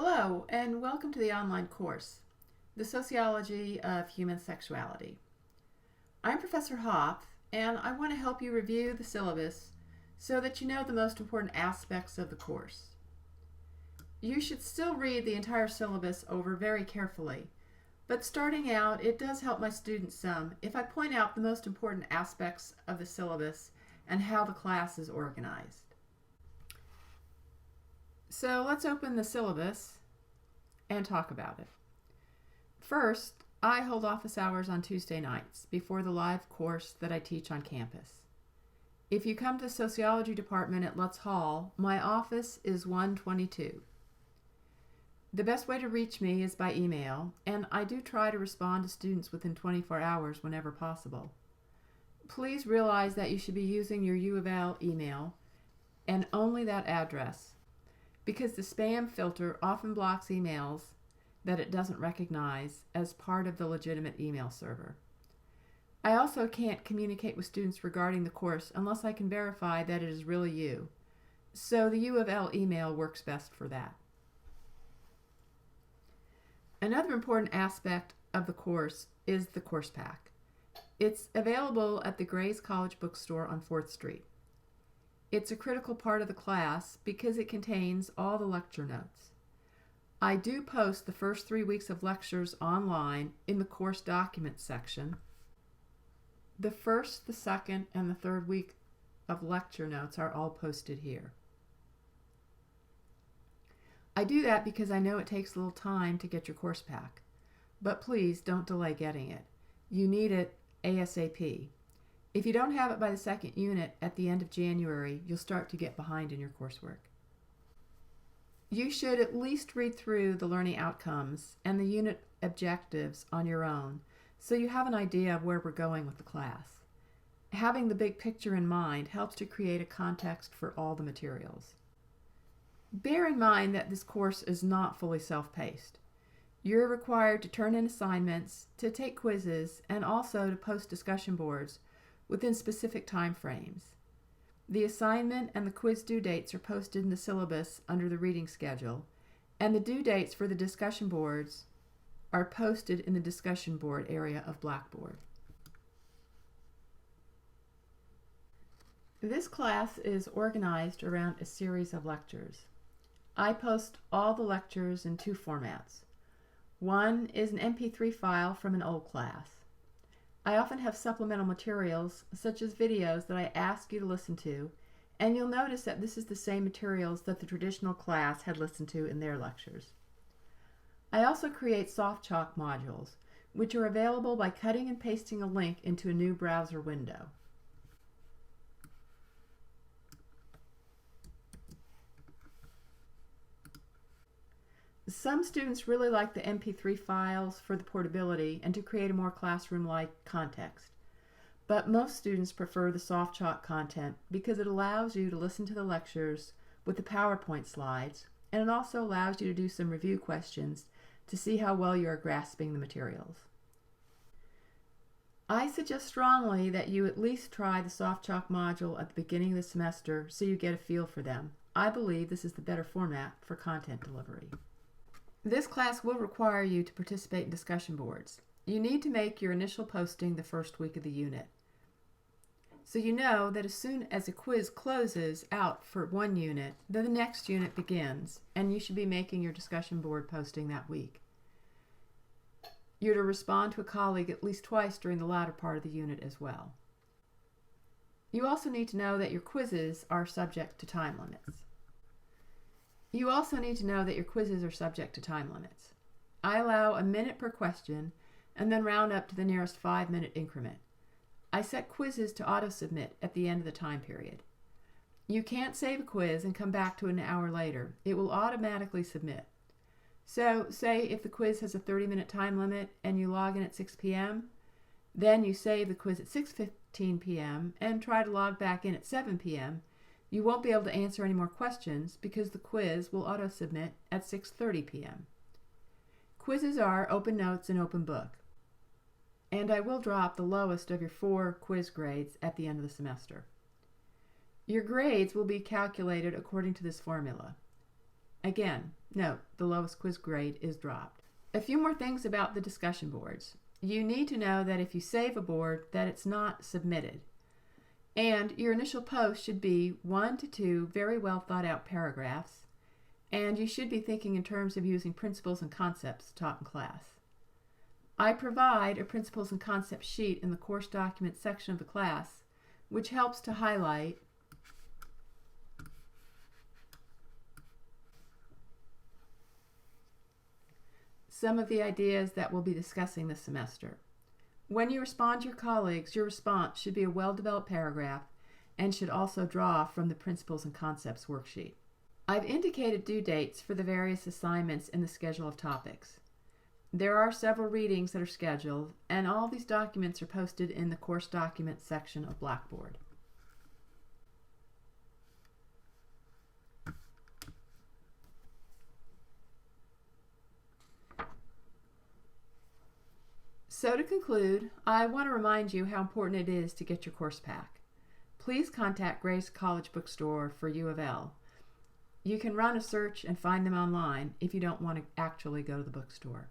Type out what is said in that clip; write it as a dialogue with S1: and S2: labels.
S1: Hello, and welcome to the online course, The Sociology of Human Sexuality. I'm Professor Hopf, and I want to help you review the syllabus so that you know the most important aspects of the course. You should still read the entire syllabus over very carefully, but starting out, it does help my students some if I point out the most important aspects of the syllabus and how the class is organized. So let's open the syllabus and talk about it. First, I hold office hours on Tuesday nights before the live course that I teach on campus. If you come to the sociology department at Lutz Hall, my office is 122. The best way to reach me is by email, and I do try to respond to students within 24 hours whenever possible. Please realize that you should be using your U of L email and only that address, because the spam filter often blocks emails that it doesn't recognize as part of the legitimate email server. I also can't communicate with students regarding the course unless I can verify that it is really you, so the U of L email works best for that. Another important aspect of the course is the course pack. It's available at the Grays College bookstore on 4th Street. It's a critical part of the class because it contains all the lecture notes. I do post the first 3 weeks of lectures online in the course documents section. The first, the second, and the third week of lecture notes are all posted here. I do that because I know it takes a little time to get your course pack, but please don't delay getting it. You need it ASAP. If you don't have it by the second unit at the end of January, you'll start to get behind in your coursework. You should at least read through the learning outcomes and the unit objectives on your own so you have an idea of where we're going with the class. Having the big picture in mind helps to create a context for all the materials. Bear in mind that this course is not fully self-paced. You're required to turn in assignments, to take quizzes, and also to post discussion boards within specific time frames. The assignment and the quiz due dates are posted in the syllabus under the reading schedule, and the due dates for the discussion boards are posted in the discussion board area of Blackboard. This class is organized around a series of lectures. I post all the lectures in two formats. One is an MP3 file from an old class. I often have supplemental materials, such as videos that I ask you to listen to, and you'll notice that this is the same materials that the traditional class had listened to in their lectures. I also create SoftChalk modules, which are available by cutting and pasting a link into a new browser window. Some students really like the MP3 files for the portability and to create a more classroom-like context. But most students prefer the SoftChalk content because it allows you to listen to the lectures with the PowerPoint slides, and it also allows you to do some review questions to see how well you are grasping the materials. I suggest strongly that you at least try the SoftChalk module at the beginning of the semester so you get a feel for them. I believe this is the better format for content delivery. This class will require you to participate in discussion boards. You need to make your initial posting the first week of the unit, so you know that as soon as a quiz closes out for one unit, then the next unit begins, and you should be making your discussion board posting that week. You're to respond to a colleague at least twice during the latter part of the unit as well. You also need to know that your quizzes are subject to time limits. I allow a minute per question and then round up to the nearest 5-minute increment. I set quizzes to auto-submit at the end of the time period. You can't save a quiz and come back to it an hour later. It will automatically submit. So, say if the quiz has a 30-minute time limit and you log in at 6 p.m., then you save the quiz at 6:15 p.m. and try to log back in at 7 p.m., you won't be able to answer any more questions because the quiz will auto-submit at 6:30 p.m. Quizzes are open notes and open book, and I will drop the lowest of your 4 quiz grades at the end of the semester. Your grades will be calculated according to this formula. Again, note the lowest quiz grade is dropped. A few more things about the discussion boards. You need to know that if you save a board, that it's not submitted. And your initial post should be 1 to 2 very well thought out paragraphs, and you should be thinking in terms of using principles and concepts taught in class. I provide a principles and concepts sheet in the course documents section of the class, which helps to highlight some of the ideas that we'll be discussing this semester. When you respond to your colleagues, your response should be a well-developed paragraph and should also draw from the Principles and Concepts worksheet. I've indicated due dates for the various assignments in the schedule of topics. There are several readings that are scheduled, and all these documents are posted in the Course Documents section of Blackboard. So to conclude, I want to remind you how important it is to get your course pack. Please contact Grace College Bookstore for U of L. You can run a search and find them online if you don't want to actually go to the bookstore.